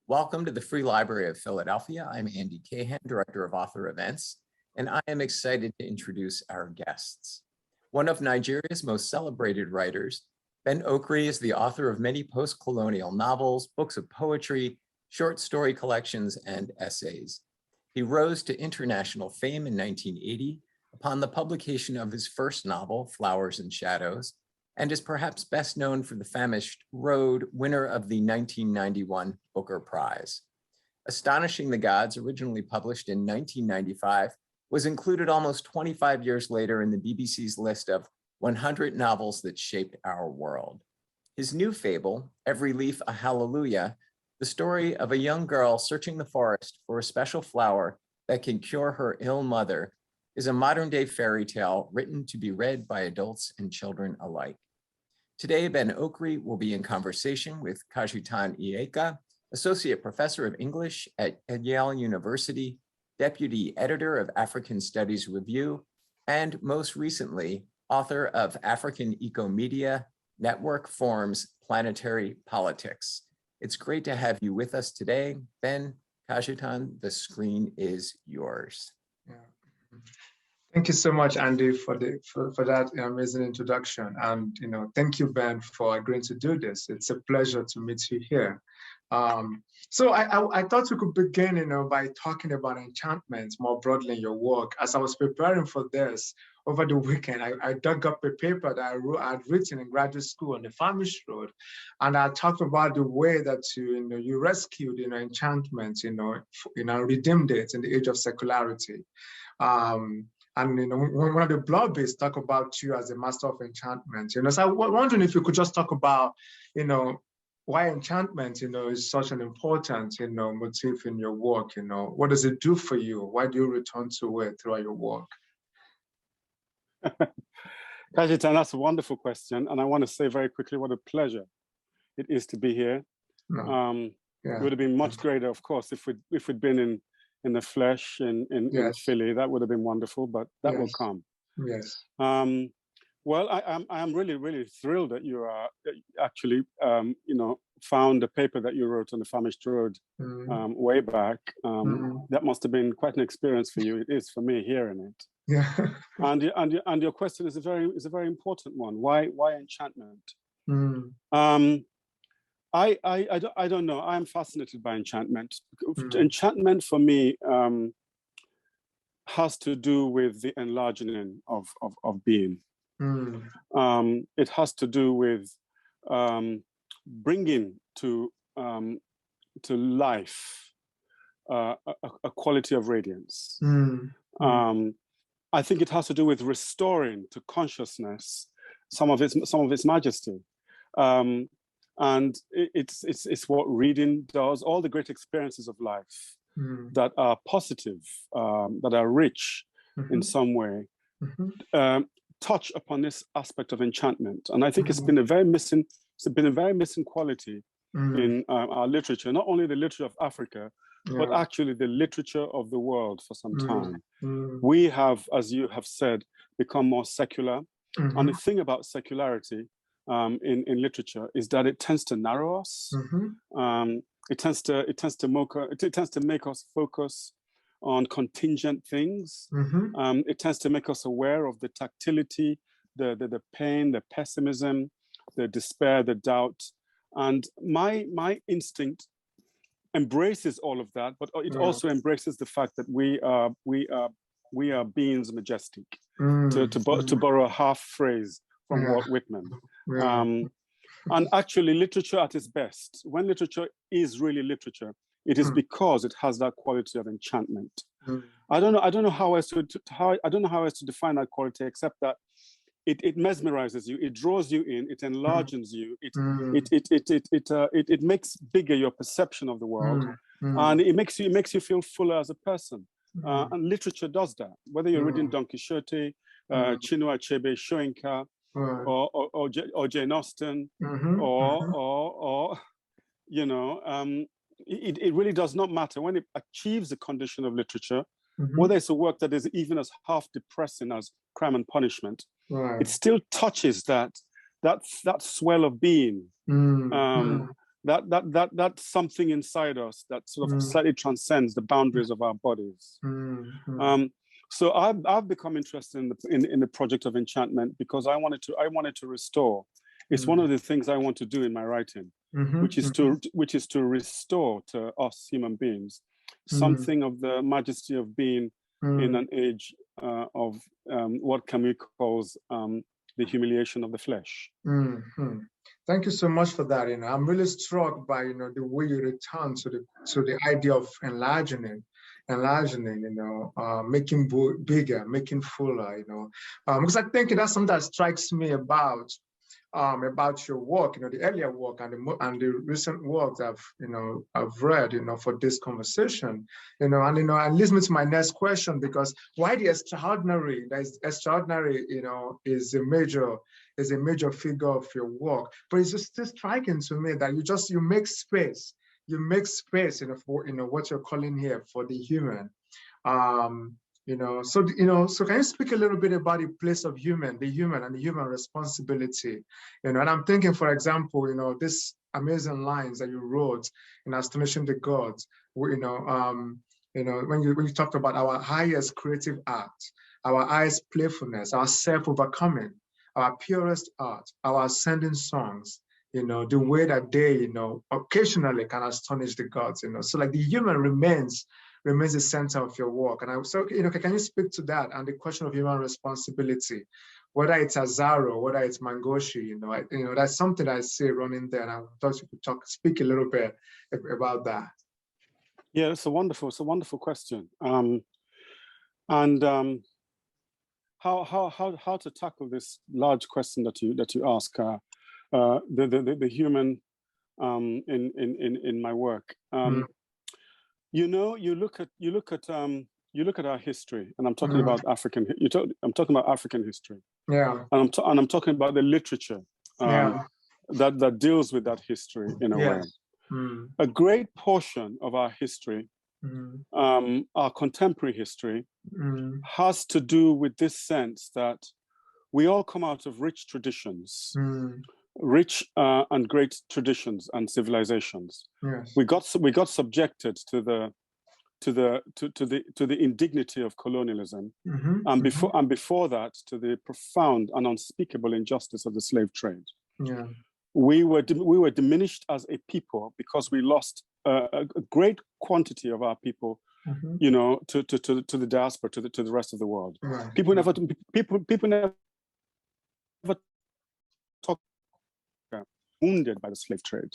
Welcome to the Free Library of Philadelphia. I'm Andy Cajetan, Director of Author Events, and I am excited to introduce our guests. One of Nigeria's most celebrated writers, Ben Okri is the author of many post-colonial novels, books of poetry, short story collections, and essays. He rose to international fame in 1980 upon the publication of his first novel, Flowers and Shadows, and is perhaps best known for the Famished Road, winner of the 1991 Booker Prize. Astonishing the Gods, originally published in 1995, was included almost 25 years later in the BBC's list of 100 novels that shaped our world. His new fable, Every Leaf a Hallelujah, the story of a young girl searching the forest for a special flower that can cure her ill mother, is a modern-day fairy tale written to be read by adults and children alike. Today, Ben Okri will be in conversation with Cajetan Iheka, Associate Professor of English at Yale University, Deputy Editor of African Studies Review, and most recently, author of African Ecomedia, Network Forms, Planetary Politics. It's great to have you with us today. Ben, Cajetan, the screen is yours. Yeah. Thank you so much, Andy, for that amazing introduction. And thank you, Ben, for agreeing to do this. It's a pleasure to meet you here. So I thought we could begin, by talking about enchantment more broadly in your work. As I was preparing for this over the weekend, I dug up a paper that I'd written in graduate school on the Famished Road, and I talked about the way that you rescued enchantment, redeemed it in the age of secularity. And one of the blog bits talk about you as a master of enchantment. So I was wondering if you could just talk about, why enchantment, is such an important, motif in your work. What does it do for you? Why do you return to it throughout your work? Cajetan, that's a wonderful question, and I want to say very quickly what a pleasure it is to be here. It would have been much greater, of course, if we'd been in the flesh in Philly. That would have been wonderful, but that will come. Yes. Well, I'm really thrilled that you are actually found the paper that you wrote on the Famished Road way back. That must have been quite an experience for you. It is for me hearing it. Yeah. and your question is a very important one. Why enchantment? I don't know. I'm fascinated by enchantment. Enchantment for me has to do with the enlarging of being. It has to do with bringing to life a quality of radiance. I think it has to do with restoring to consciousness some of its majesty. And it's what reading does. All the great experiences of life that are positive, that are rich in some way, touch upon this aspect of enchantment. And I think it's been a very missing quality in our literature, not only the literature of Africa, but actually the literature of the world for some time. We have, as you have said, become more secular. And the thing about secularity in literature is that it tends to narrow us. It tends to make us focus on contingent things. It tends to make us aware of the tactility, the pain, the pessimism, the despair, the doubt. And my instinct embraces all of that, but it also embraces the fact that we are beings majestic. To borrow a half phrase from Walt Whitman. And actually, literature at its best, when literature is really literature, it is because it has that quality of enchantment. I don't know how else to define that quality, except that it mesmerizes you, it draws you in, it enlarges you, it makes bigger your perception of the world, and it makes you feel fuller as a person. And literature does that. Whether you're reading Don Quixote, Chinua Achebe, Shoenka, or Jane Austen, it really does not matter. When it achieves a condition of literature, whether it's a work that is even as half depressing as Crime and Punishment, it still touches that swell of being, that's something inside us that sort of slightly transcends the boundaries of our bodies. So I've become interested in the project of enchantment because I wanted to restore. It's one of the things I want to do in my writing, which is to restore to us human beings something of the majesty of being in an age of what can we call the humiliation of the flesh. Thank you so much for that. I'm really struck by the way you return to the idea of enlarging, making bigger, making fuller, because I think that's something that strikes me about your work, the earlier work and the recent works I've read, for this conversation, and leads me to my next question, because why the extraordinary? That is extraordinary, is a major figure of your work, but it's just still striking to me that you make space, for what you're calling here for the human. So can you speak a little bit about the place of the human and the human responsibility? And I'm thinking, for example, this amazing lines that you wrote in Astonishing the Gods, when you talked about our highest creative act, our highest playfulness, our self-overcoming, our purest art, our ascending songs, the way that they, occasionally can astonish the gods, so like the human remains the center of your work. And can you speak to that and the question of human responsibility, whether it's Azaro, whether it's Mangoshi, that's something I see running there, and I thought you could speak a little bit about that. Yeah, it's a wonderful question. How to tackle this large question that you ask, the human in my work. You look at our history, and I'm talking about African. I'm talking about African history. Yeah. And I'm talking about the literature that deals with that history in a way. A great portion of our history, our contemporary history, has to do with this sense that we all come out of rich traditions, rich and great traditions and civilizations. Yes. We got subjected to the indignity of colonialism, and before that to the profound and unspeakable injustice of the slave trade. Yeah. We were diminished as a people because we lost a great quantity of our people, to the diaspora, to the rest of the world. Right. People never talk wounded by the slave trade,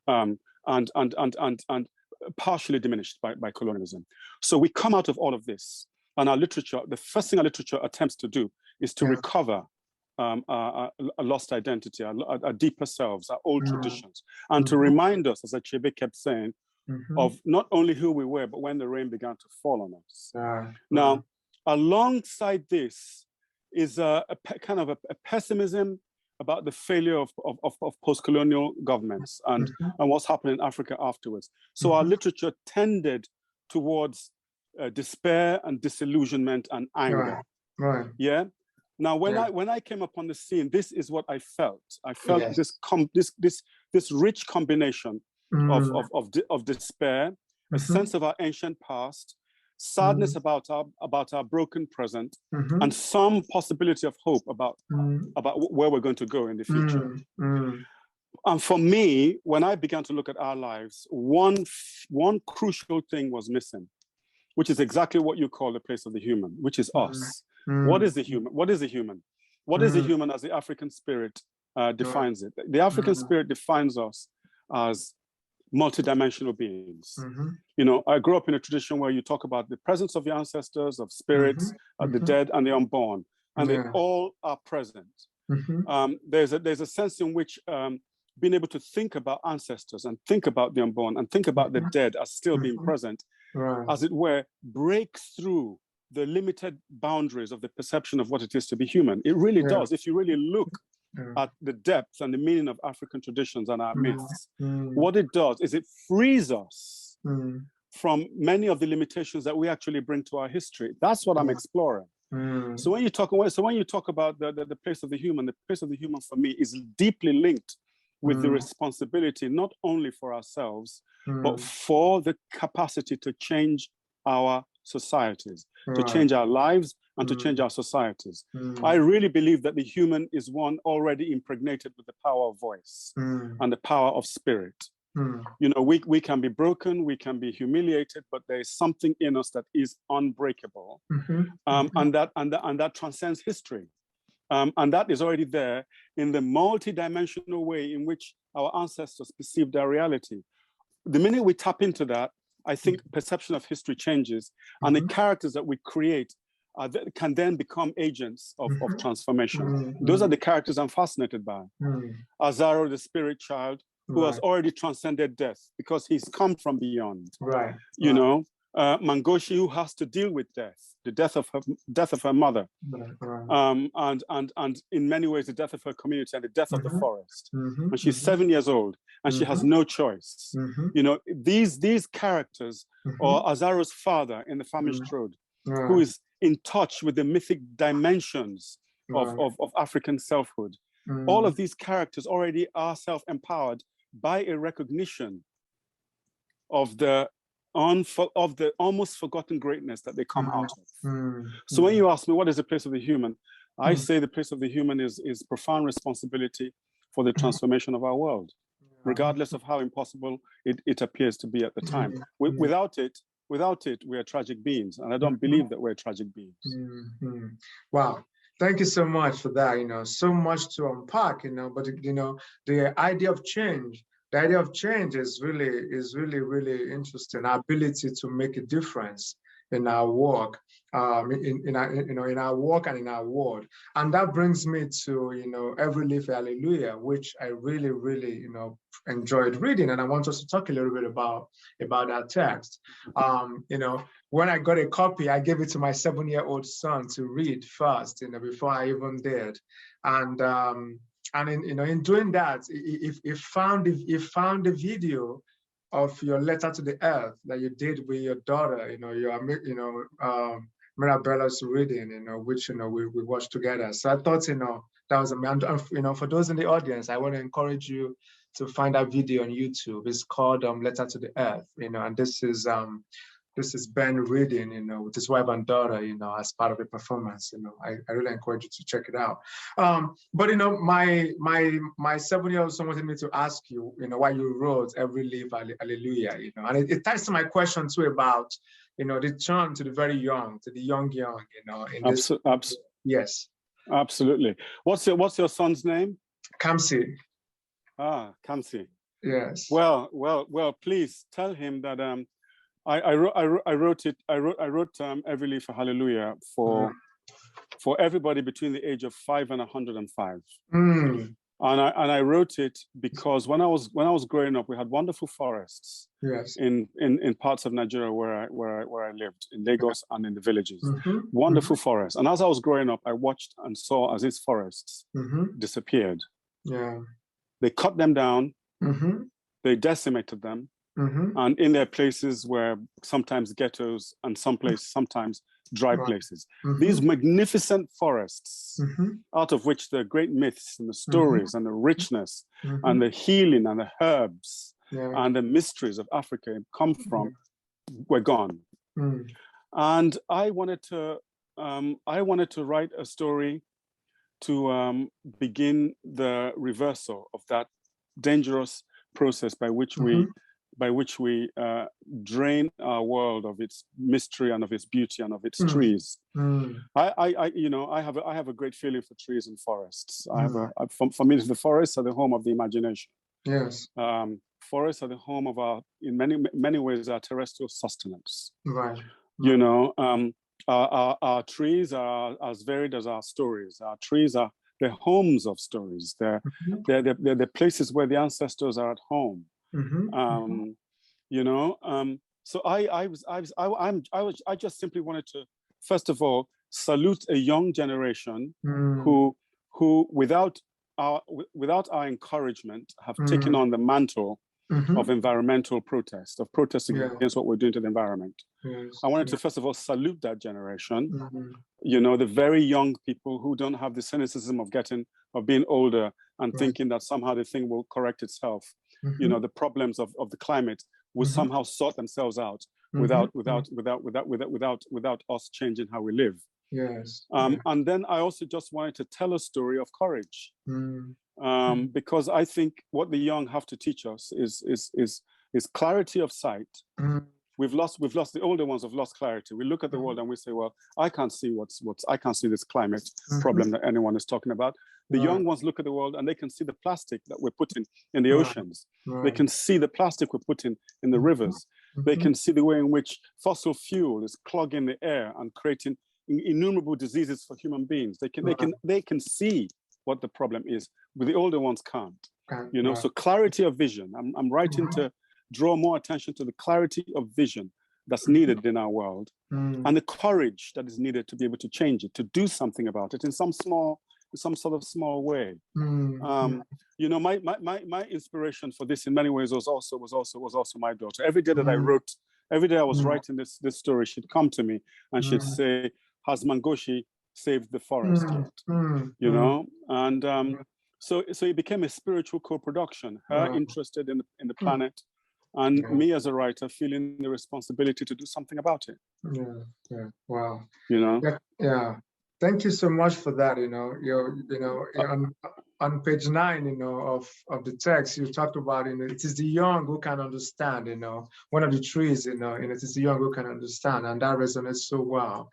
and partially diminished by colonialism. So we come out of all of this, and our literature, the first thing our literature attempts to do is to recover a lost identity, our deeper selves, our old traditions, and to remind us, as Achebe kept saying, of not only who we were, but when the rain began to fall on us. Now, alongside this is a kind of a pessimism about the failure of post-colonial governments and what's happened in Africa afterwards. So our literature tended towards despair and disillusionment and anger. Right. Yeah. Now, when I came upon the scene, this is what I felt. I felt this rich combination of despair, a sense of our ancient past, sadness about our broken present, and some possibility of hope about where we're going to go in the future. And for me, when I began to look at our lives, one crucial thing was missing, which is exactly what you call the place of the human, which is us. What is the human? What is the human? What is the human as the African spirit defines it? The African spirit defines us as multidimensional beings. I grew up in a tradition where you talk about the presence of your ancestors, of spirits, the dead and the unborn, and they all are present. There's a sense in which being able to think about ancestors and think about the unborn and think about the dead as still being present, as it were, breaks through the limited boundaries of the perception of what it is to be human. It really does. If you really look at the depth and the meaning of African traditions and our myths, what it does is it frees us from many of the limitations that we actually bring to our history. That's what I'm exploring. So when you talk about the place of the human for me is deeply linked with the responsibility not only for ourselves, but for the capacity to change our societies, to change our lives and to change our societies. I really believe that the human is one already impregnated with the power of voice and the power of spirit. You know, we can be broken, we can be humiliated, but there is something in us that is unbreakable, and that transcends history. And that is already there in the multi-dimensional way in which our ancestors perceived their reality. The minute we tap into that, I think perception of history changes, and the characters that we create can then become agents of transformation. Those are the characters I'm fascinated by. Azaro, the spirit child, who has already transcended death because he's come from beyond. You know, Mangoshi, who has to deal with death, the death of her mother, and in many ways the death of her community and the death of the forest. And she's 7 years old and she has no choice. You know, these characters, or Azaro's father in the Famished Road, who is in touch with the mythic dimensions of African selfhood. All of these characters already are self-empowered by a recognition of the almost forgotten greatness that they come out of. So when you ask me, what is the place of the human? I say the place of the human is profound responsibility for the transformation of our world, regardless of how impossible it appears to be at the time. Without it, we are tragic beings, and I don't believe that we're tragic beings. Wow. Thank you so much for that. You know, so much to unpack, you know, but, you know, the idea of change is really interesting. Our ability to make a difference in our work, in our work and in our world. And that brings me to, you know, Every Leaf Hallelujah, which I really, you know, enjoyed reading. And I want us to talk a little bit about that text. You know, when I got a copy, I gave it to my 7-year-old son to read first, you know, before I even did. And in doing that, he found the video of your letter to the earth that you did with your daughter, you know, Mirabella's reading, you know, which, you know, we watched together. So I thought, you know, that was amazing. You know, for those in the audience, I want to encourage you to find that video on YouTube. It's called Letter to the Earth, you know, and this is Ben reading, you know, with his wife and daughter, you know, as part of the performance. You know, I really encourage you to check it out. But, you know, my 7-year-old son wanted me to ask you, you know, why you wrote Every Leaf Hallelujah, you know, and it ties to my question too about, you know, the turn to the very young, to the young, you know, in this. Yes. Absolutely. What's your son's name? Kamsi. Ah, Kamsi. Yes. Well, please tell him that I wrote Every Leaf Hallelujah for everybody between the age of 5 and 105. And I wrote it because when I was growing up, we had wonderful forests. Yes. In parts of Nigeria where I lived, in Lagos and in the villages. Wonderful forests. And as I was growing up, I watched and saw as these forests disappeared. Yeah. They cut them down, they decimated them, and in their places were sometimes ghettos and sometimes dry places. These magnificent forests, out of which the great myths and the stories and the richness and the healing and the herbs and the mysteries of Africa come from, were gone. And I wanted to write a story to begin the reversal of that dangerous process by which we drain our world of its mystery and of its beauty and of its trees. I have a great feeling for trees and forests. For me, the forests are the home of the imagination. Yes. Forests are the home of in many ways, our terrestrial sustenance. Right. You know, our trees are as varied as our stories. Our trees are the homes of stories. They're the places where the ancestors are at home. You know, so I just simply wanted to, first of all, salute a young generation who without our encouragement have taken on the mantle of environmental protest, of protest against what we're doing to the environment. I wanted to, first of all, salute that generation, you know, the very young people who don't have the cynicism of being older and thinking that somehow the thing will correct itself. You know, the problems of the climate will somehow sort themselves out without us changing how we live. Yes. And then I also just wanted to tell a story of courage, because I think what the young have to teach us is clarity of sight. We've lost the older ones have lost clarity. We look at the world and we say, well, I can't see I can't see this climate problem that anyone is talking about. The young ones look at the world and they can see the plastic that we're putting in the oceans. They can see the plastic we're putting in the rivers. They can see the way in which fossil fuel is clogging the air and creating innumerable diseases for human beings. They can see what the problem is, but the older ones can't. You know, so clarity of vision. I'm writing to draw more attention to the clarity of vision that's needed in our world, and the courage that is needed to be able to change it, to do something about it in some sort of small way. You know, my inspiration for this in many ways was also my daughter. Every day that I was writing this story, she'd come to me and she'd say, "Has Mangoshi saved the forest yet?" You know, and so it became a spiritual co-production. Her interested in the planet, and me as a writer feeling the responsibility to do something about it. Wow. You know. Thank you so much for that. You know, on page 9, you know, of the text, you talked about, you know, it is the young who can understand. You know, one of the trees, you know, and it is the young who can understand, and that resonates so well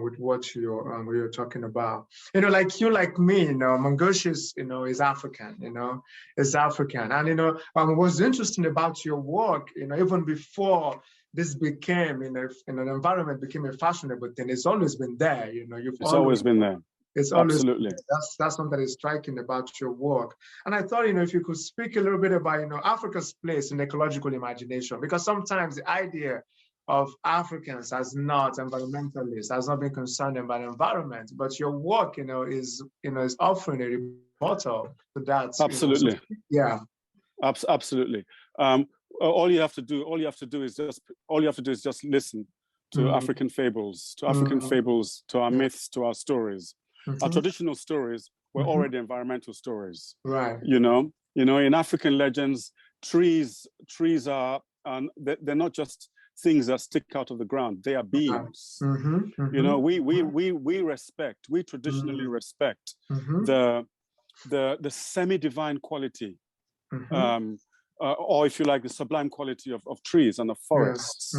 with what you're talking about. You know, like you, like me, you know, Mangoshi is, you know, is African. You know, is African, and you know, what's interesting about your work, you know, even before this became, in an environment became a fashionable thing, it's always been there. You know, it's always been there. It's always absolutely. That's something that is striking about your work. And I thought, you know, if you could speak a little bit about, you know, Africa's place in ecological imagination, because sometimes the idea of Africans as not environmentalists, has not been concerned about environment, but your work, you know, is offering a rebuttal to that. Absolutely. You know, so, Absolutely. All you have to do is just listen to African fables, to our myths, to our stories. Our traditional stories were already environmental stories. Right. You know, in African legends, trees are, they're not just things that stick out of the ground. They are beings. You know, we traditionally respect the semi-divine quality, or if you like, the sublime quality of trees and of forests.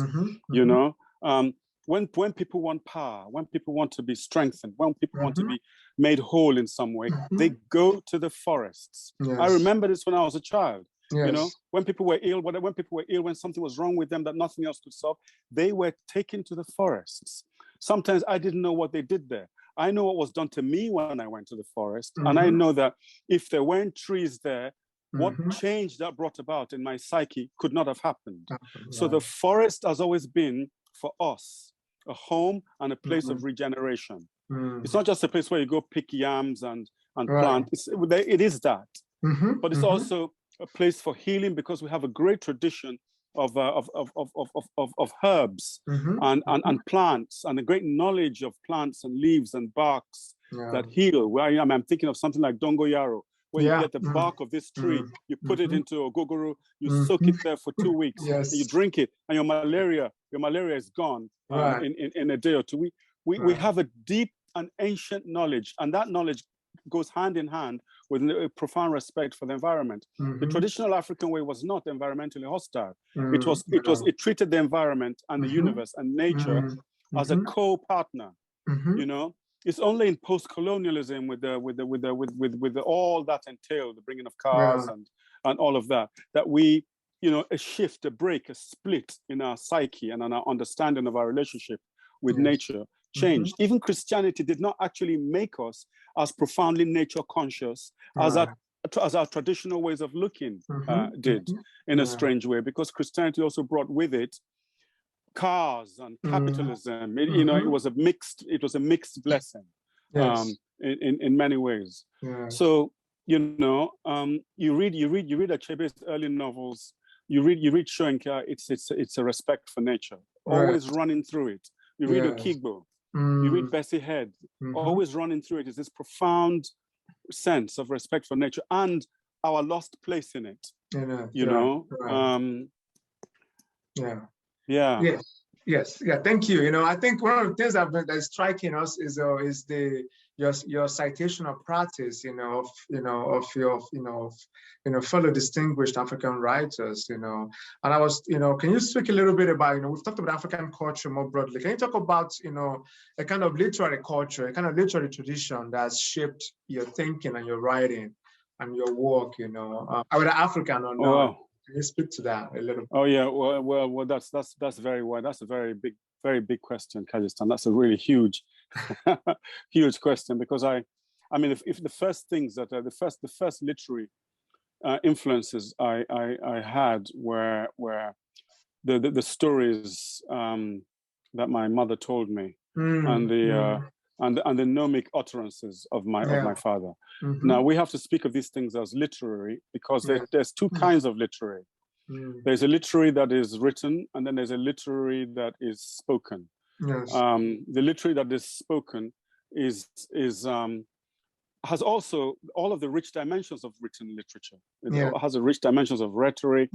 You know, when people want power, when people want to be strengthened, when people want to be made whole in some way, they go to the forests. I remember this when I was a child. You know, when people were ill, when something was wrong with them that nothing else could solve, they were taken to the forests. Sometimes I didn't know what they did there. I know what was done to me when I went to the forest. And I know that if there weren't trees there, what change that brought about in my psyche could not have happened. So the forest has always been, for us, a home and a place of regeneration. It's not just a place where you go pick yams and plant. It is that. But it's also a place for healing, because we have a great tradition of herbs and plants, and a great knowledge of plants and leaves and barks that heal. Where I'm thinking of something like dongoyaro, where you get the bark of this tree, you put it into a gogoro, you soak it there for 2 weeks, and you drink it, and your malaria is gone in a day or two. We have a deep and ancient knowledge, and that knowledge goes hand in hand with a profound respect for the environment. The traditional African way was not environmentally hostile. It treated the environment and the universe and nature as a co-partner. You know, it's only in post-colonialism with all that entailed, the bringing of cars and all of that, that we, you know, a shift, a break, a split in our psyche and in our understanding of our relationship with nature changed. Even Christianity did not actually make us as profoundly nature conscious as our traditional ways of looking did, in a strange way, because Christianity also brought with it cars and capitalism. You know, it was a mixed blessing in many ways. So, you know, you read Achebe's early novels, you read Shoenka, it's a respect for nature, always running through it. You read Okigbo, you read Bessie Head, always running through it is this profound sense of respect for nature and our lost place in it. You know. Yeah. Yeah. Yes. Yes. Yeah. Thank you. You know, I think one of the things that's striking us is your citation of practice. Of your fellow distinguished African writers. And I was, can you speak a little bit about, we've talked about African culture more broadly. Can you talk about, a kind of literary culture, a kind of literary tradition that's shaped your thinking and your writing and your work? Whether African or not. Wow. Can you speak to that a little bit? Oh yeah, well, that's very wide. That's a very big question, Cajetan. That's a really huge, huge question, because I mean, if the first things that the first literary influences I had were the stories that my mother told me, and the gnomic utterances of my father. Now we have to speak of these things as literary because there's two kinds of literary. There's a literary that is written, and then there's a literary that is spoken. Yes. The literary that is spoken has also all of the rich dimensions of written literature. It has the rich dimensions of rhetoric,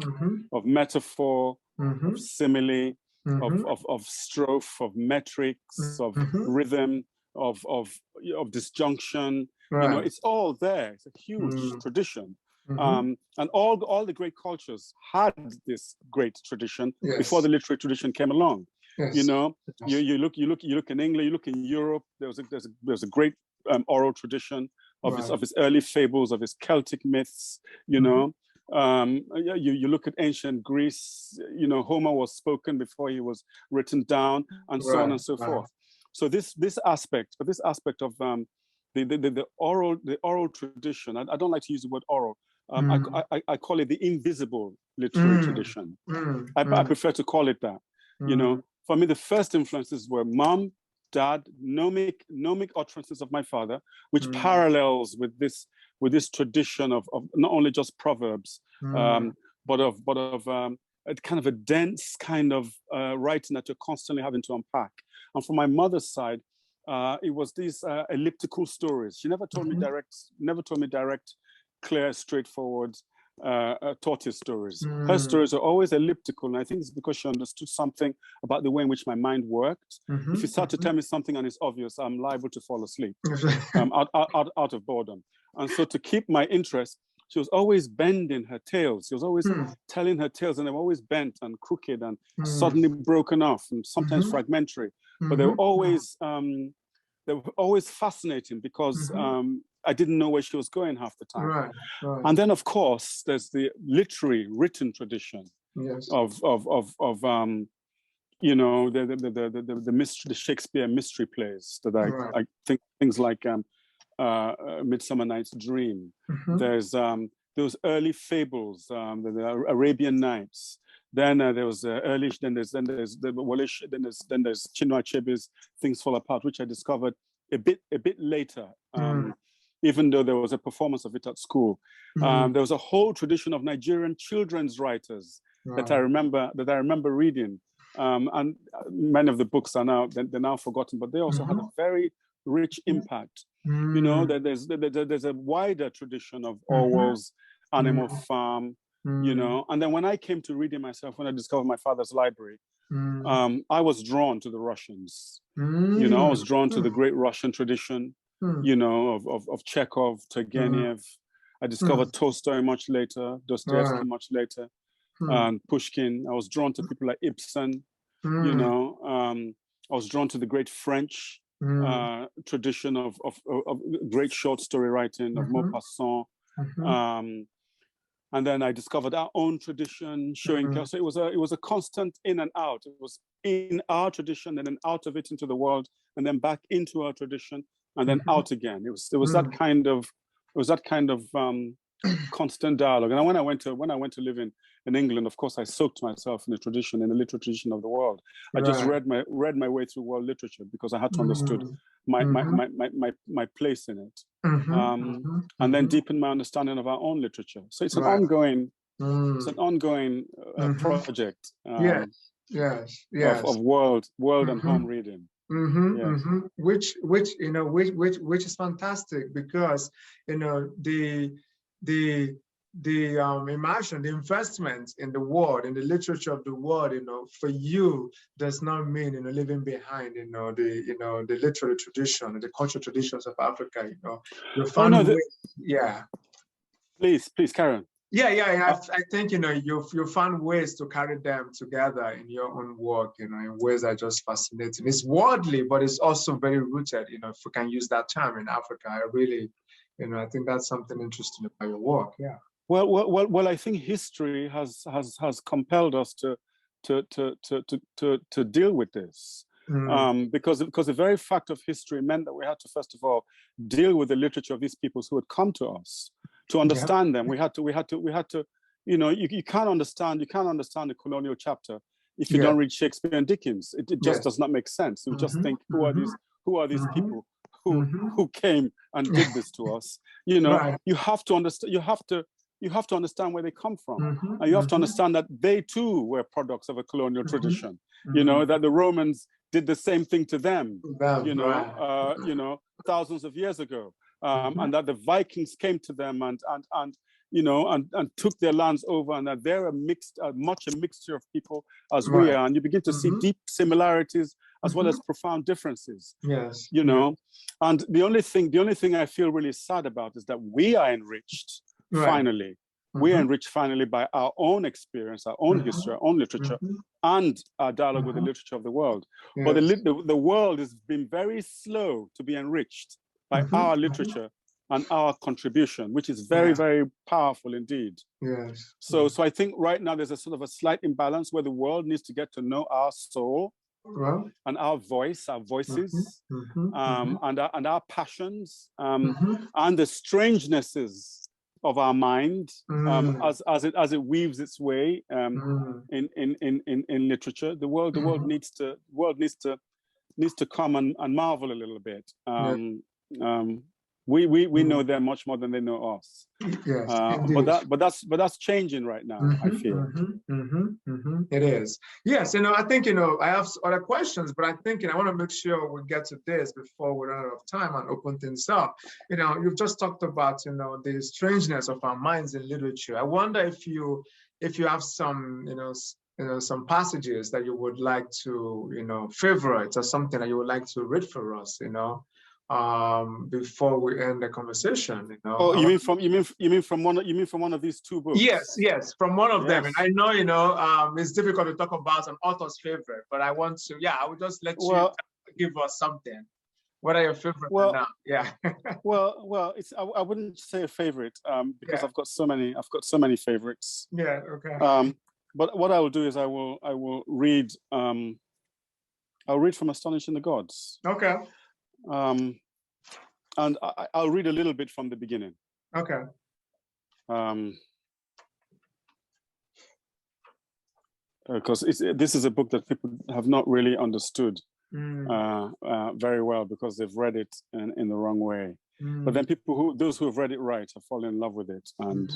of metaphor, of simile, of strophe, of metrics, of rhythm, of disjunction. Right. It's all there. It's a huge tradition. And all the great cultures had this great tradition before the literary tradition came along. Yes. You look in England, you look in Europe. There's a great oral tradition of his early fables, of his Celtic myths. You look at ancient Greece. Homer was spoken before he was written down, and so on and so forth. So this aspect of the oral tradition. I don't like to use the word oral. I call it the invisible literary tradition. I prefer to call it that. For me, the first influences were mom, dad, gnomic utterances of my father, which parallels with this tradition of not only just proverbs, but of a kind of a dense kind of writing that you're constantly having to unpack. And from my mother's side, it was these elliptical stories. She never told me direct, clear, straightforward tortoise stories. Her stories are always elliptical, and I think it's because she understood something about the way in which my mind worked. If you start to tell me something and it's obvious, I'm liable to fall asleep out of boredom. And so to keep my interest, she was always bending her tales. She was always telling her tales, and they were always bent and crooked and suddenly broken off, and sometimes fragmentary. But they were always fascinating because I didn't know where she was going half the time. Right. And then, of course, there's the literary written tradition of the Shakespeare mystery plays that I think things like Midsummer Night's Dream. There's those early fables, the Arabian Nights. Then there's Chinua Achebe's Things Fall Apart, which I discovered a bit later. Even though there was a performance of it at school. There was a whole tradition of Nigerian children's writers that I remember reading. And many of the books are they're now forgotten, but they also had a very rich impact. There's a wider tradition of Orwell's Animal Farm, and then when I came to reading myself, when I discovered my father's library, I was drawn to the Russians. I was drawn to the great Russian tradition. Of Chekhov, Turgenev. I discovered Tolstoy much later, Dostoevsky much later, and Pushkin. I was drawn to people like Ibsen. I was drawn to the great French tradition of great short story writing of Maupassant. And then I discovered our own tradition, showing. So it was a constant in and out. It was in our tradition and then out of it into the world, and then back into our tradition, and then out again. It was that kind of constant dialogue. And when I went to live in England, of course, I soaked myself in the literary tradition of the world. I just read my way through world literature because I had to understood my place in it, and then deepen my understanding of our own literature. So it's an ongoing, project. Of world and home reading. Which is fantastic, because imagine the investment in the world, in the literature of the world, for you does not mean leaving behind the literary tradition, the cultural traditions of Africa. You found ways, Please, Karen. I think you found ways to carry them together in your own work, in ways that are just fascinating. It's worldly, but it's also very rooted, if we can use that term, in Africa. I really, I think that's something interesting about your work. Yeah. Well, I think history has compelled us to deal with this. Because the very fact of history meant that we had to, first of all, deal with the literature of these peoples who had come to us. To understand them, we had to, you can't understand the colonial chapter if you don't read Shakespeare and Dickens. It just does not make sense. You just think, who are these people who came and did this to us? You have to understand. You have to understand where they come from, and you have to understand that they too were products of a colonial tradition. That the Romans did the same thing to them. Thousands of years ago. And that the Vikings came to them and took their lands over, and that they're much a mixture of people as we are, and you begin to see deep similarities as well as profound differences. Yes, and the only thing I feel really sad about is that we are enriched finally. We are enriched finally by our own experience, our own history, our own literature, and our dialogue with the literature of the world. But the world has been very slow to be enriched by our literature and our contribution, which is very, very powerful indeed. Yes. So I think right now there's a sort of a slight imbalance where the world needs to get to know our soul and our voice, our voices, and our passions, and the strangenesses of our mind as it weaves its way in literature. The world needs to come and marvel a little bit. We know them much more than they know us. Yes, but that's changing right now. I feel it is. Yes, I think I have other questions, but I think I want to make sure we get to this before we run out of time and open things up. You've just talked about the strangeness of our minds in literature. I wonder if you have some some passages that you would like to favorite, or something that you would like to read for us, before we end the conversation. Oh, you mean from one of these two books? Yes, from one of them. And I know it's difficult to talk about an author's favorite, but I want to. I would just let you give us something. What are your favorites now? Yeah. well, I wouldn't say a favorite because I've got so many favorites. Yeah. Okay. But what I will do is I will read. I'll read from Astonishing the Gods. Okay. And I'll read a little bit from the beginning. Okay. Because this is a book that people have not really understood very well because they've read it in the wrong way. But then those who have read it right have fallen in love with it. And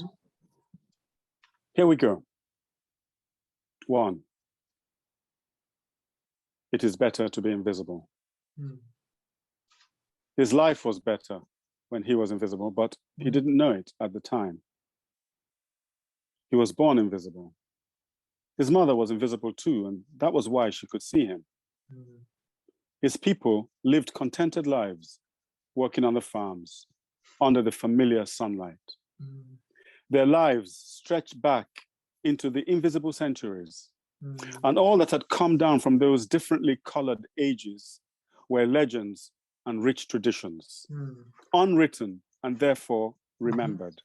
here we go. 1. It is better to be invisible. His life was better when he was invisible, but he didn't know it at the time. He was born invisible. His mother was invisible too, and that was why she could see him. His people lived contented lives, working on the farms, under the familiar sunlight. Their lives stretched back into the invisible centuries, and all that had come down from those differently colored ages were legends and rich traditions, unwritten and therefore remembered.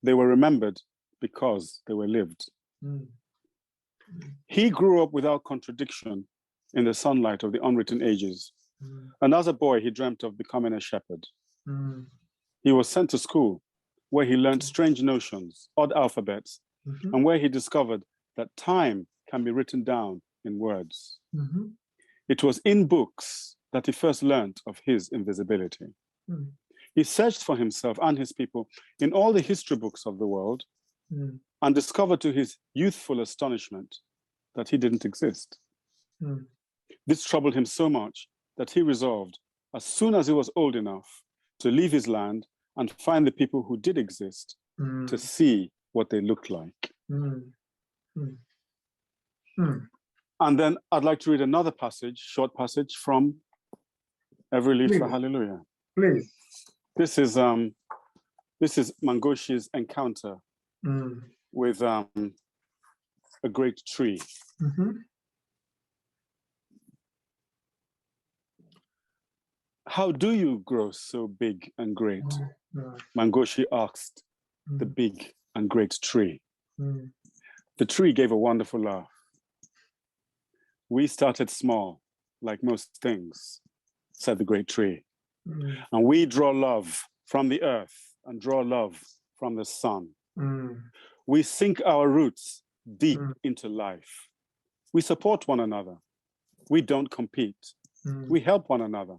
They were remembered because they were lived. He grew up without contradiction in the sunlight of the unwritten ages. And as a boy, he dreamt of becoming a shepherd. He was sent to school where he learned strange notions, odd alphabets, and where he discovered that time can be written down in words. It was in books that he first learned of his invisibility. He searched for himself and his people in all the history books of the world and discovered to his youthful astonishment that he didn't exist. This troubled him so much that he resolved, as soon as he was old enough, to leave his land and find the people who did exist, to see what they looked like. And then I'd like to read another passage, short passage from Every Leaf for Hallelujah. Please. This is Mangoshi's encounter with a great tree. How do you grow so big and great? Mangoshi asked the big and great tree. The tree gave a wonderful laugh. We started small, like most things, said the great tree. And we draw love from the earth and draw love from the sun. We sink our roots deep into life. We support one another. We don't compete. We help one another.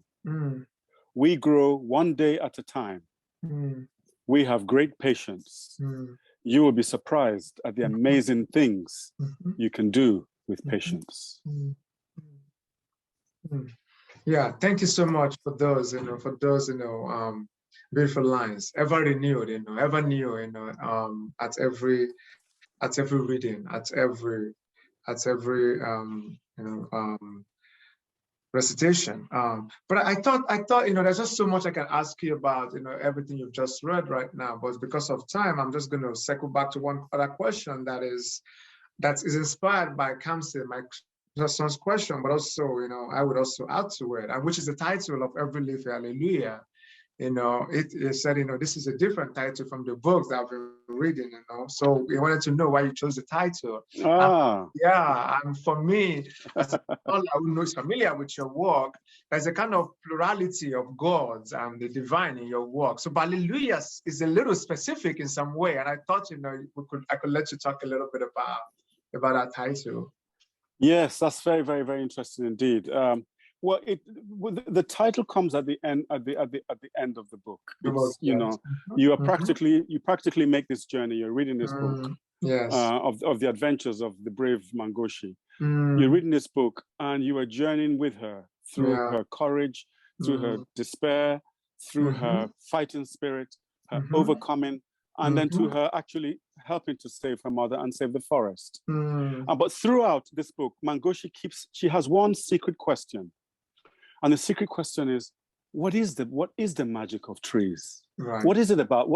We grow one day at a time. We have great patience. You will be surprised at the amazing things you can do with patience. Yeah, thank you so much for those, beautiful lines. Ever renewed, ever new, at every reading, at every recitation. But I thought, there's just so much I can ask you about, everything you've just read right now. But because of time, I'm just going to circle back to one other question that is inspired by Kamsi, my son's question, but also, I would also add to it, and which is the title of Every Leaf, Hallelujah. It said, this is a different title from the books that I've been reading, So we wanted to know why you chose the title. And for me, as all who is familiar with your work, there's a kind of plurality of gods and the divine in your work. So Hallelujah is a little specific in some way, and I thought, I could let you talk a little bit about that title. Yes, that's very, very, very interesting indeed. Well, the title comes at the end of the book. It's, you practically make this journey. You're reading this book of the adventures of the brave Mangoshi. You're reading this book and you are journeying with her through her courage, through her despair, through her fighting spirit, her overcoming, and then to her actually helping to save her mother and save the forest. But throughout this book, Mangoshi she has one secret question. And the secret question is, what is the magic of trees? Right. What is it about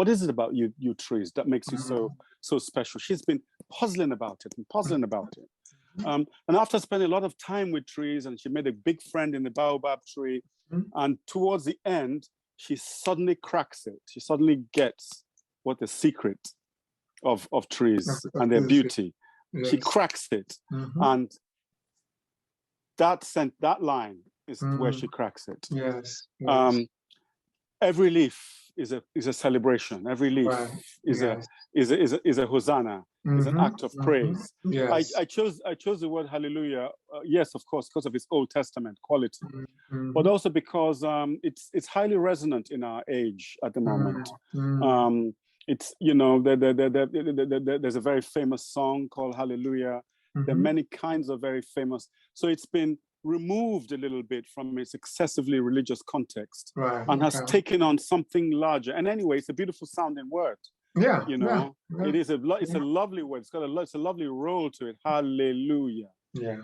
you trees that makes you so special? She's been puzzling about it. And after spending a lot of time with trees, and she made a big friend in the baobab tree, and towards the end, she suddenly cracks it. She suddenly gets what the secret of trees and their beauty. Yes. She cracks it. And that line is where she cracks it. Yes. Every leaf is a celebration. Every leaf is a hosanna, is an act of praise. Yes. I chose the word hallelujah. Yes, of course, because of its Old Testament quality, but also because it's highly resonant in our age at the moment. It's there's a very famous song called Hallelujah. There are many kinds of very famous. So it's been removed a little bit from its excessively religious context and has taken on something larger. And anyway, it's a beautiful sounding word. It's a lovely word. It's a lovely roll to it. Hallelujah. There's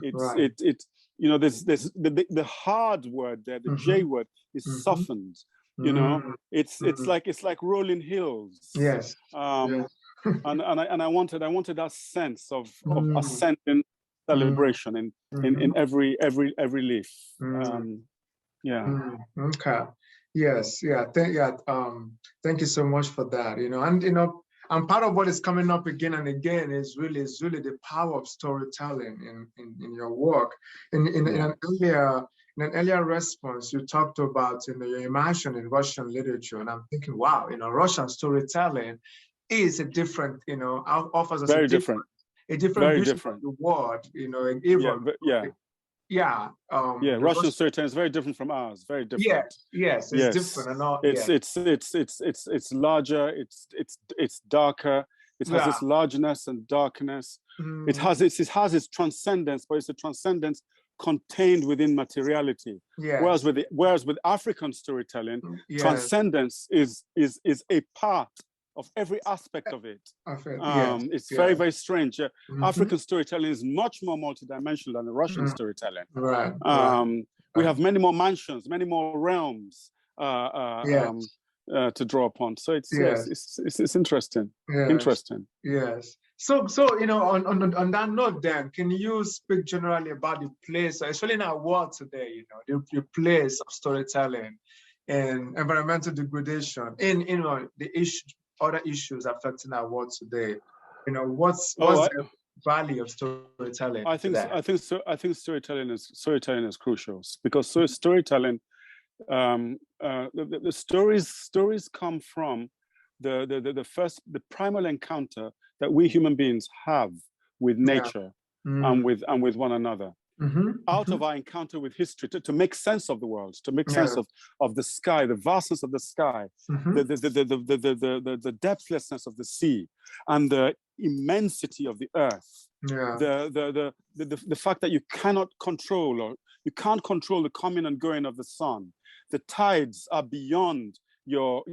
the hard word there, the J word is softened. It's like rolling hills. Yes. And I wanted that sense of ascending celebration in every leaf. Okay. Yes. Yeah. Thank you so much for that. And part of what is coming up again and again is really the power of storytelling in your work. In an earlier response, you talked about your immersion in Russian literature, and I'm thinking, wow, Russian storytelling is a different, offers us very different. A different vision of the world, Russian storytelling is very different from ours. Very different. Yes, different and all. It's larger. It's darker. It has this largeness and darkness. It has its transcendence, but it's a transcendence contained within materiality. Yes. Whereas with African storytelling, Yes. transcendence is a part of every aspect of it. Yes. It's very, very strange. Mm-hmm. African storytelling is much more multidimensional than the Russian storytelling. Right. We have many more mansions, many more realms to draw upon. So it's interesting. Yes. Interesting. Yes. So on that note, then, can you speak generally about the place, especially in our world today, the place of storytelling and environmental degradation, in the other issues affecting our world today? What's the value of storytelling? I think storytelling is crucial, because storytelling, the stories come from the primal encounter that we human beings have with nature and with one another. Out of our encounter with history, to make sense of the world, to make sense of the sky, the vastness of the sky, the depthlessness of the sea, and the immensity of the earth. The fact that you can't control the coming and going of the sun. The tides are beyond your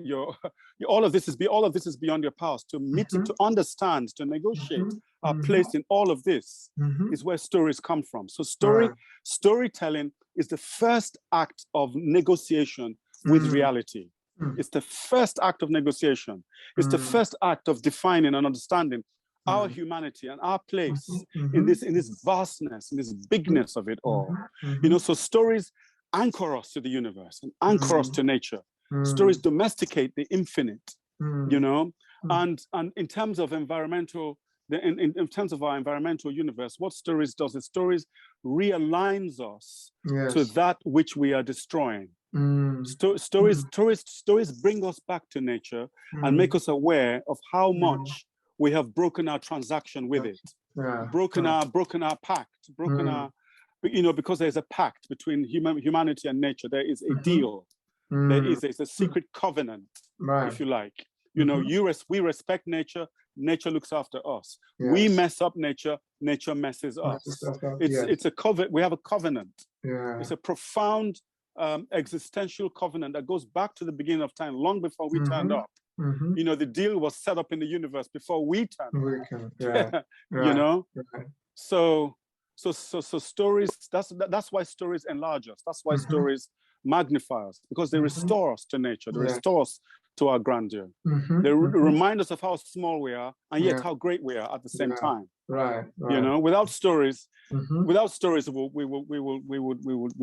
all of this is beyond your powers. To meet, to understand, to negotiate our place in all of this is where stories come from. So storytelling is the first act of negotiation with reality. It's the first act of negotiation. It's the first act of defining and understanding our humanity and our place in this vastness, in this bigness of it all. So stories anchor us to the universe and anchor us to nature. Stories domesticate the infinite, and in terms of environmental, in terms of our environmental universe, what stories does is stories realigns us to that which we are destroying. Stories bring us back to nature and make us aware of how much we have broken our transaction with it, broken our pact, our, because there's a pact between humanity and nature. There is a deal. There's a secret covenant, if you like. We respect nature. Nature looks after us. We mess up nature. Nature messes us. It's a covenant. We have a covenant. It's a profound existential covenant that goes back to the beginning of time, long before we turned up. The deal was set up in the universe before we turned up. So stories. That's why stories enlarge us. That's why stories magnify us, because they restore us to nature. They restore us to our grandeur. They remind us of how small we are, and yet how great we are at the same time. Without stories, we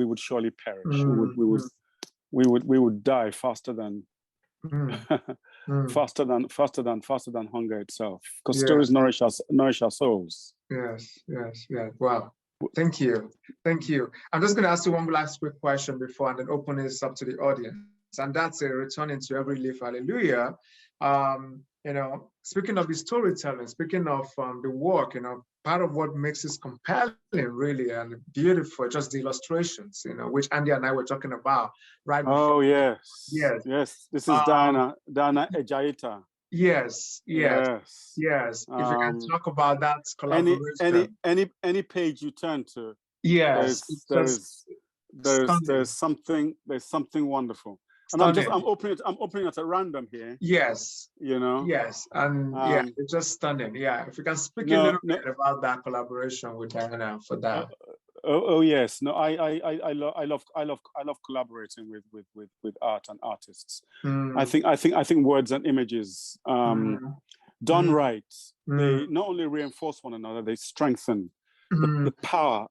would surely perish. We would die faster than faster than hunger itself, because stories nourish our souls. Yes. Wow. Thank you. I'm just going to ask you one last quick question before and then open this up to the audience. And that's returning to every leaf, hallelujah. Speaking of the storytelling, speaking of the work, part of what makes it compelling, really, and beautiful, just the illustrations, which Andy and I were talking about, right? Oh, yes. This is Diana Ejaita. Yes. If you can talk about that collaboration. Any page you turn to, there's something wonderful. And I'm opening it at random here. Yes. And it's just stunning. If you can speak a little bit about that collaboration with Diana for that. Yes. No, I love collaborating with art and artists. I think words and images done right, they not only reinforce one another, they strengthen the power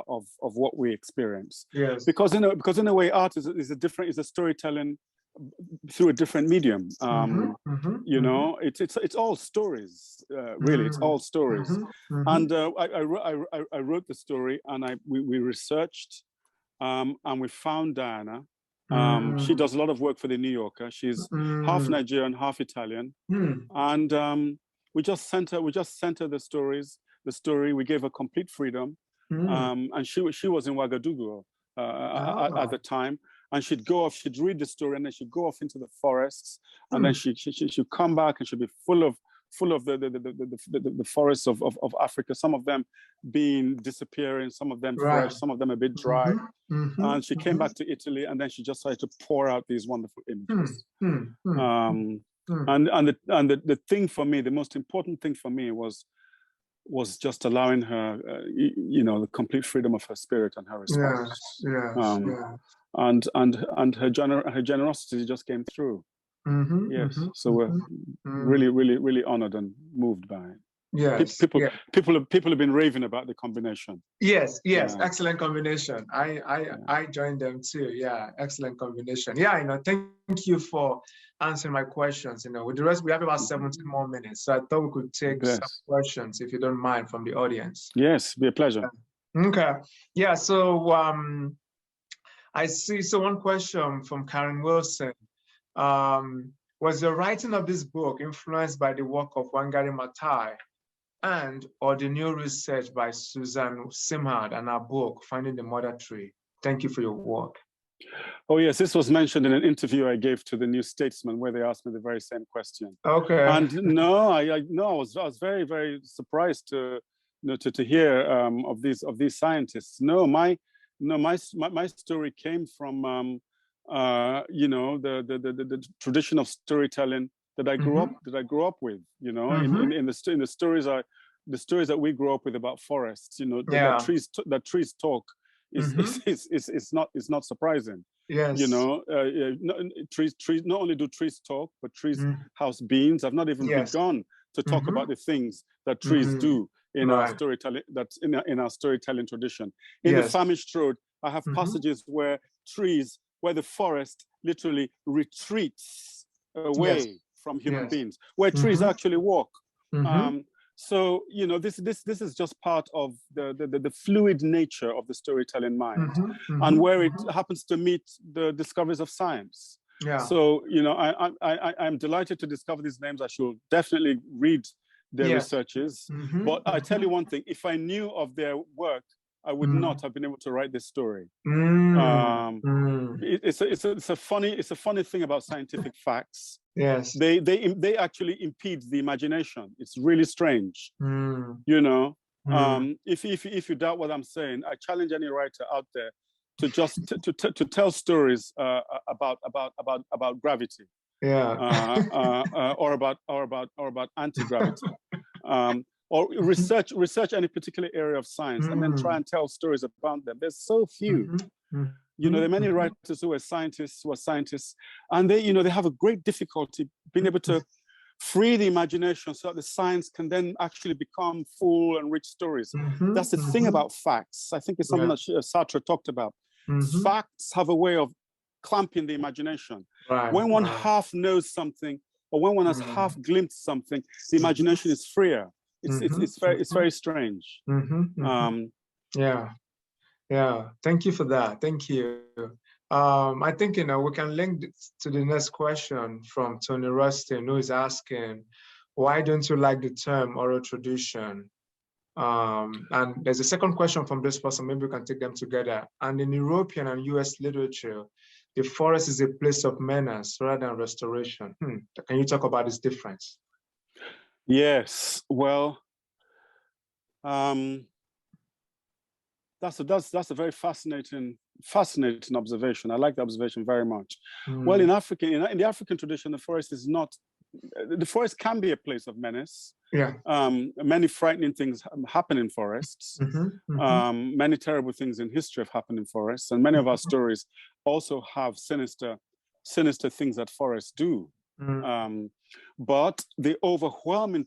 of what we experience. Because in a way, art is a storytelling through a different medium. It's all stories, really. It's all stories. And I wrote the story, and we researched, and we found Diana. She does a lot of work for the New Yorker. She's half Nigerian, half Italian, and we just sent her the story. We gave her complete freedom, and she was in Ouagadougou at the time. And she'd go off, she'd read the story, and then she'd go off into the forests, and then she'd come back, and she'd be full full of the forests of Africa, some of them being disappearing, some of them fresh, some of them a bit dry. And she came back to Italy, and then she just started to pour out these wonderful images. And the thing for me, the most important thing for me was just allowing her, the complete freedom of her spirit and her response. And her generosity just came through. So we're really, really, really honored and moved by it. People have been raving about the combination. Excellent combination. I joined them too. Excellent combination. Thank you for answering my questions. With the rest, we have about 17 more minutes, so I thought we could take some questions, if you don't mind, from the audience. Yes, be a pleasure. Okay. So I see. So one question from Karen Wilson. Was the writing of this book influenced by the work of Wangari Maathai or the new research by Susan Simhard and her book, Finding the Mother Tree? Thank you for your work. Oh yes, this was mentioned in an interview I gave to the New Statesman, where they asked me the very same question. Okay. And no, I was very, very surprised to hear of these scientists. No, my story came from the tradition of storytelling that I grew up with. In the stories that we grew up with about forests, that trees talk is not surprising. Trees not only do trees talk, but trees house beings. I've not even begun to talk about the things that trees do in our storytelling. That's in our storytelling tradition. In the Famished Road, I have passages where the forest literally retreats away from human beings, where trees actually walk. So this is just part of the fluid nature of the storytelling mind, and where it happens to meet the discoveries of science. So I'm delighted to discover these names. I should definitely read their researches. But I tell you one thing: if I knew of their work, I would not have been able to write this story. It's a funny thing about scientific facts. They actually impede the imagination. It's really strange. If you doubt what I'm saying, I challenge any writer out there to just to tell stories about gravity, or about anti-gravity. Or research any particular area of science and then try and tell stories about them. There's so few. There are many writers who are scientists, and they have a great difficulty being able to free the imagination so that the science can then actually become full and rich stories. That's the thing about facts. I think it's something that Sartre talked about. Facts have a way of clamping the imagination. When one half knows something, or when one has half glimpsed something, the imagination is freer. It's very strange. Thank you for that. Thank you. I think we can link to the next question from Tony Rustin, who is asking, why don't you like the term oral tradition? And there's a second question from this person. Maybe we can take them together. And in European and US literature, the forest is a place of menace rather than restoration. Can you talk about this difference? Yes, well, that's a very fascinating observation. I like the observation very much. Well, in the African tradition, the forest can be a place of menace. Many frightening things happen in forests. Many terrible things in history have happened in forests, and many of our stories also have sinister things that forests do. But the overwhelming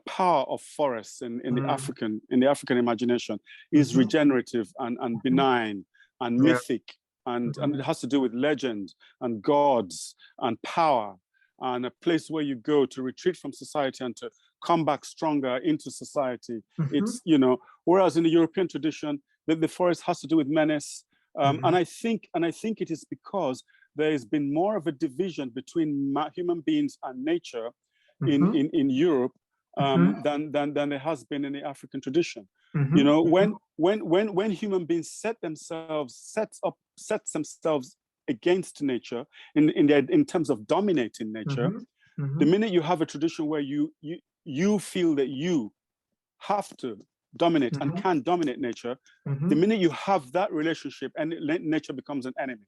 power of forests in the African imagination is regenerative and benign and mythic, and it has to do with legend and gods and power, and a place where you go to retreat from society and to come back stronger into society. It's whereas in the European tradition, the forest has to do with menace, and I think it is because there has been more of a division between human beings and nature in Europe than there has been in the African tradition. When human beings set themselves against nature in terms of dominating nature, The minute you have a tradition where you feel that you have to dominate and can dominate nature, the minute you have that relationship, and nature becomes an enemy.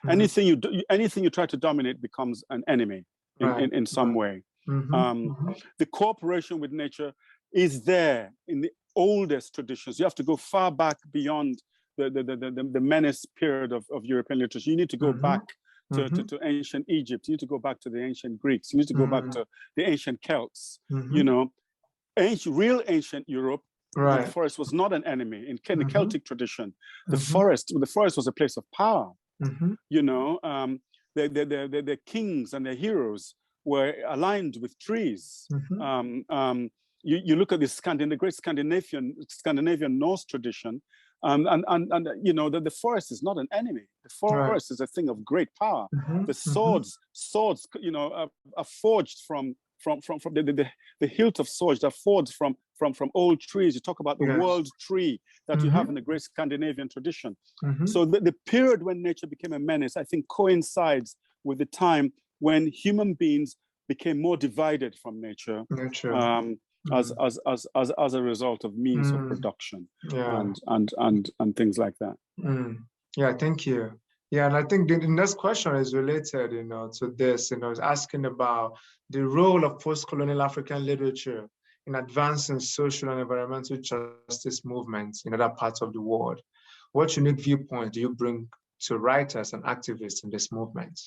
Anything you try to dominate becomes an enemy in some way. The cooperation with nature is there in the oldest traditions. You have to go far back beyond the menace period of European literature. You need to go back to ancient Egypt. You need to go back to the ancient Greeks. You need to go back to the ancient Celts. You know, real ancient Europe, the forest was not an enemy. In the Celtic tradition, the forest was a place of power. You know, the kings and their heroes were aligned with trees. You look at the great Scandinavian Norse tradition, and you know that the forest is not an enemy. The forest is a thing of great power. The swords, you know, are forged from the hilt of swords are forged from old trees. You talk about the world tree that you have in the great Scandinavian tradition. So the period when nature became a menace, I think, coincides with the time when human beings became more divided from nature. As a result of means of production and things like that. Yeah, thank you. Yeah, and I think the next question is related, you know, to this. You know, it's asking about the role of post-colonial African literature in advancing social and environmental justice movements in other parts of the world. What unique viewpoint do you bring to writers and activists in this movement?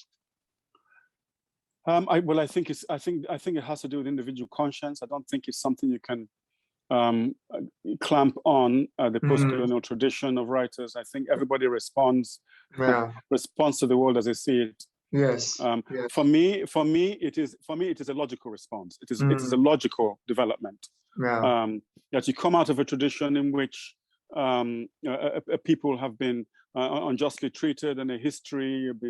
I think it has to do with individual conscience. I don't think it's something you can clamp on the post-colonial tradition of writers. I think everybody responds to the world as they see it. Yes. For me, it is a logical response. It is a logical development. That you come out of a tradition in which people have been unjustly treated, and a history have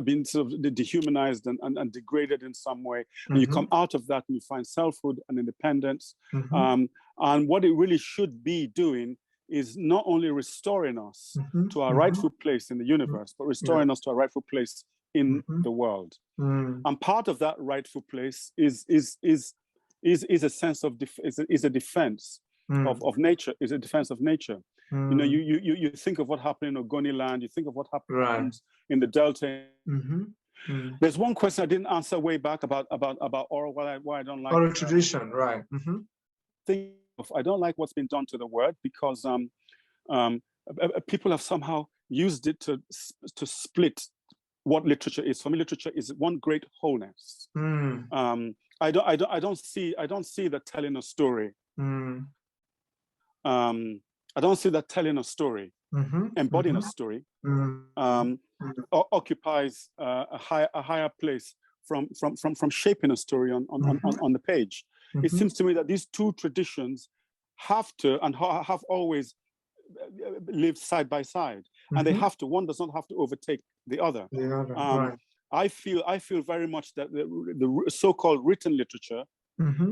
been sort of dehumanized and degraded in some way. And you come out of that and you find selfhood and independence. And what it really should be doing is not only restoring us to our rightful place in the universe, but restoring us to our rightful place in the world. And part of that rightful place is a sense of is a defense of nature. Is a defense of nature. You know, you think of what happened in Ogoni land. You think of what happened in the Delta. There's one question I didn't answer way back about oral. Why I don't like oral tradition, right? I don't like what's been done to the word, because people have somehow used it to split what literature is. For me, literature is one great wholeness. I don't see that telling a story. I don't see that telling a story, embodying a story, occupies a higher place from shaping a story on the page. It seems to me that these two traditions have to and have always lived side by side, and they have to. One does not have to overtake the other. I feel very much that the so-called written literature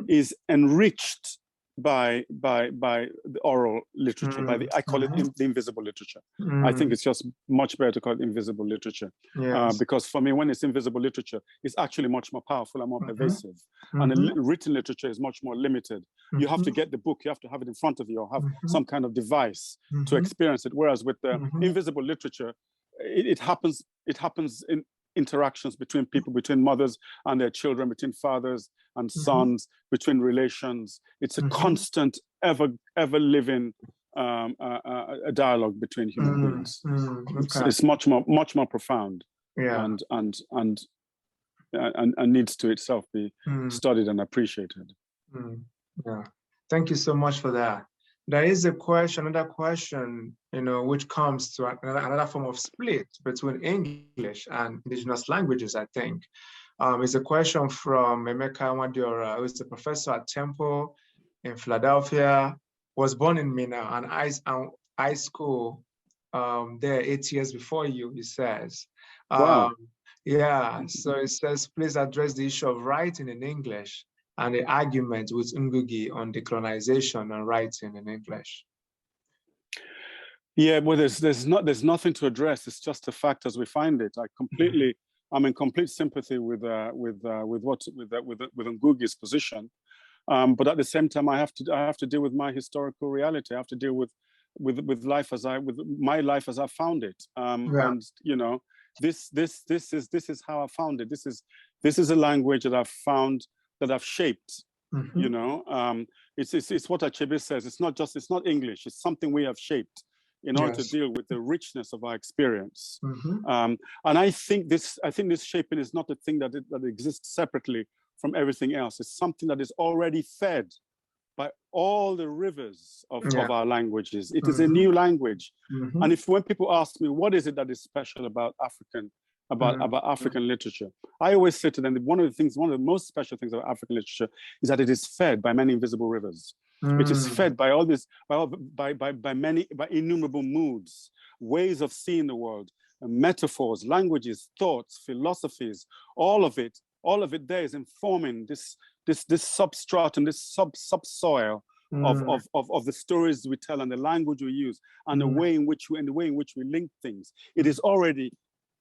is enriched by the oral literature, I call it the invisible literature. I think it's just much better to call it invisible literature, because for me, when it's invisible literature, it's actually much more powerful and more pervasive. And the written literature is much more limited. You have to get the book, you have to have it in front of you, or have some kind of device to experience it. Whereas with the invisible literature, it happens in interactions between people, between mothers and their children, between fathers and sons, between relations. It's a constant, ever living a dialogue between human beings. It's much more profound, and needs to itself be studied and appreciated. Thank you so much for that. There is another question, you know, which comes to another form of split between English and indigenous languages, I think. It's a question from Emeka Wadiora, who is a professor at Temple in Philadelphia, was born in Minna and high school there 8 years before you, he says. Wow. So it says, please address the issue of writing in English and the argument with Ngugi on decolonization and writing in English. Yeah, well, there's nothing to address. It's just a fact as we find it. I completely I'm in complete sympathy with Ngugi's position. But at the same time, I have to deal with my historical reality. I have to deal with life with my life as I found it. And you know, this is how I found it. This is a language that I've found, that I've shaped. You know, it's what Achebe says. It's not English. It's something we have shaped in order to deal with the richness of our experience. And I think this shaping is not a thing that exists separately from everything else. It's something that is already fed by all the rivers of our languages. It is a new language. And when people ask me, what is it that is special about African literature, I always say to them that one of the most special things about African literature is that it is fed by many invisible rivers. It is fed by all this, by innumerable moods, ways of seeing the world, metaphors, languages, thoughts, philosophies. All of it there is informing this substratum, this subsoil of the stories we tell and the language we use and the way in which we link things. It is already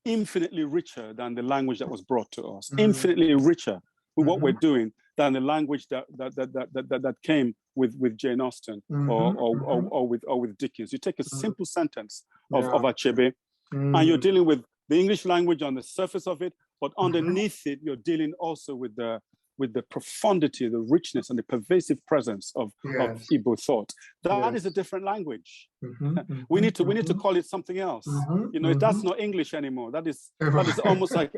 infinitely richer than the language that was brought to us, infinitely richer with what we're doing than the language that came with Jane Austen or with Dickens. You take a simple sentence of Achebe, and you're dealing with the English language on the surface of it, but underneath it, you're dealing also with the profundity, the richness, and the pervasive presence of Igbo thought. That is a different language. We need to call it something else. You know, that's not English anymore. That is almost like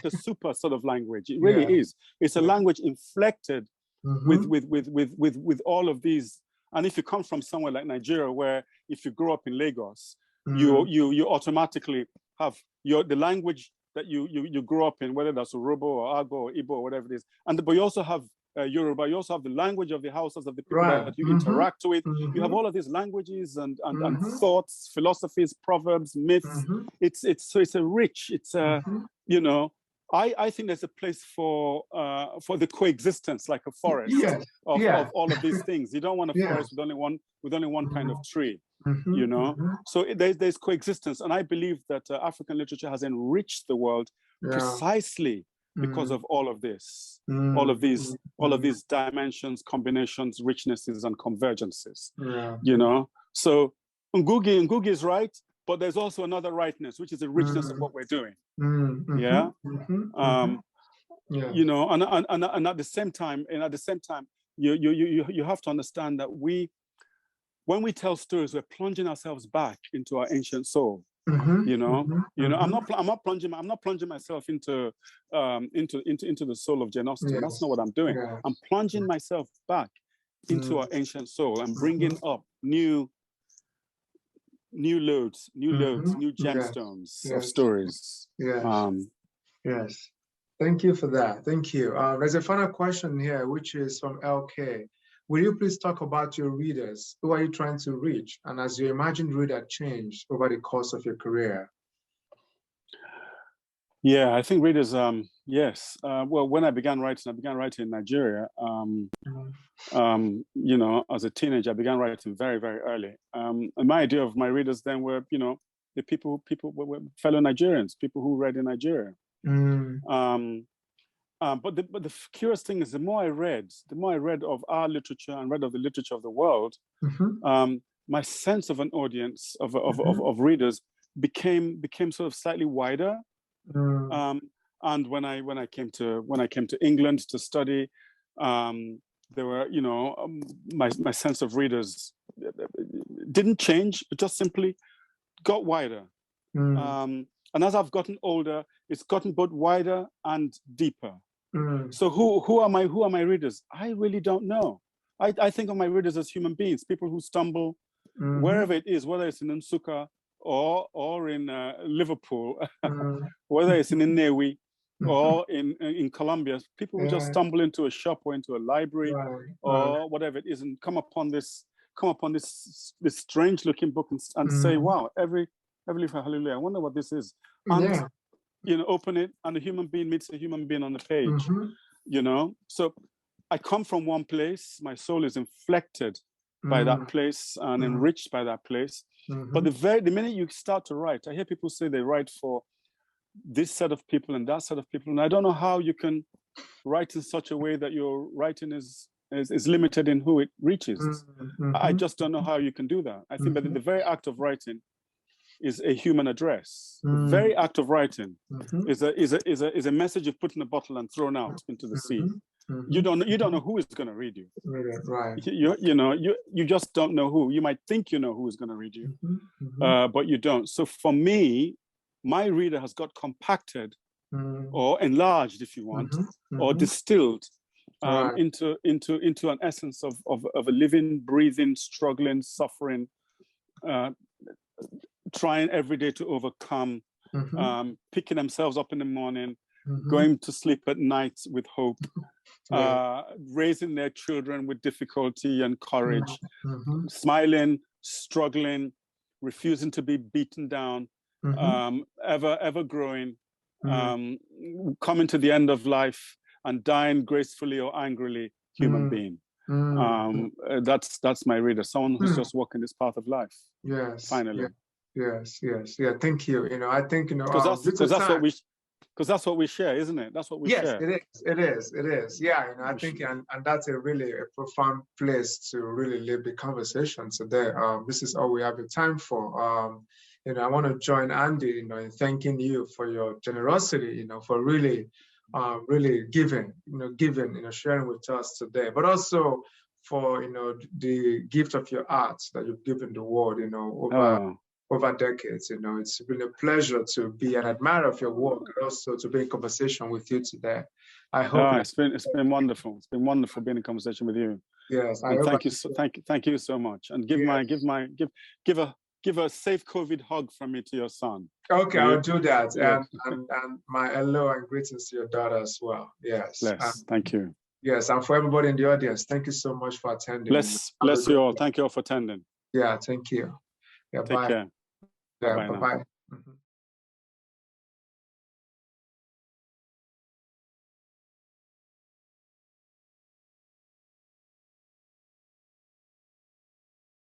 a super sort of language. It really is. It's a language inflected with all of these. And if you come from somewhere like Nigeria, where if you grow up in Lagos, you automatically have the language that you grow up in, whether that's Urobo or Agbo or Igbo or whatever it is. But you also have Yoruba, you also have the language of the houses of the people that you interact with. You have all of these languages and thoughts, philosophies, proverbs, myths. It's a rich, you know, I think there's a place for the coexistence, like a forest of all of these things. You don't want a forest with only one kind of tree. You know, so there's coexistence, and I believe that African literature has enriched the world precisely because of all of this, all of these dimensions, combinations, richnesses, and convergences. You know, so Ngugi is right, but there's also another rightness, which is the richness of what we're doing. You know, and at the same time, you have to understand that when we tell stories, we're plunging ourselves back into our ancient soul. You know, I'm not plunging myself into the soul of Jane Austen. That's not what I'm doing. I'm plunging myself back into our ancient soul and bringing up new loads, new gemstones of stories. Yes. Thank you for that. Thank you. There's a final question here, which is from LK. Will you please talk about your readers? Who are you trying to reach? And as your imagined reader changed over the course of your career? Yeah, I think readers, yes. Well, when I began writing in Nigeria. You know, as a teenager, I began writing very, very early. And my idea of my readers then were, you know, the people were fellow Nigerians, people who read in Nigeria. But the curious thing is, the more I read of our literature and read of the literature of the world, my sense of an audience of readers became sort of slightly wider. And when I came to England to study, there were, you know, my sense of readers didn't change, it just simply got wider. And as I've gotten older, it's gotten both wider and deeper. So who are my readers? I really don't know. I think of my readers as human beings, people who stumble wherever it is, whether it's in Nsukka or in Liverpool, whether it's in Nnewi or in Colombia, people who just stumble into a shop or into a library or whatever it is and come upon this strange looking book and say, wow, every leaf, hallelujah, I wonder what this is. And you know, open it and a human being meets a human being on the page. You know, so I come from one place, my soul is inflected by that place and enriched by that place. But the minute you start to write, I hear people say they write for this set of people and that set of people. And I don't know how you can write in such a way that your writing is limited in who it reaches. I just don't know how you can do that. I think that the very act of writing is a human address. The very act of writing is a message you put in a bottle and thrown out into the sea. You don't know who is going to read you. Right. You just don't know who. You might think you know who is going to read you, but you don't. So for me, my reader has got compacted or enlarged, if you want, or distilled into an essence of a living, breathing, struggling, suffering, trying every day to overcome, picking themselves up in the morning, going to sleep at night with hope, raising their children with difficulty and courage, smiling, struggling, refusing to be beaten down, ever growing, coming to the end of life and dying gracefully or angrily, human being. That's my reader, someone who's just walking this path of life. Yes. Finally. Yes. Yeah. Thank you. I think because that's what we share, isn't it? That's what we share. Yes, it is. Yeah, I think, and that's a really profound place to really live the conversation today. This is all we have the time for. I want to join Andy, in thanking you for your generosity, for really giving, sharing with us today, but also for, the gift of your art that you've given the world, over decades. It's been a pleasure to be an admirer of your work and also to be in conversation with you today. I hope it's been wonderful. It's been wonderful being in conversation with you. Yes, thank you so much. And give a safe COVID hug from me to your son. Okay, I'll do that. Yeah. And my hello and greetings to your daughter as well. Yes. Thank you. Yes, and for everybody in the audience, thank you so much for attending. Bless you all. Thank you all for attending. Yeah, thank you. Yeah, Take care. Yeah, bye-bye.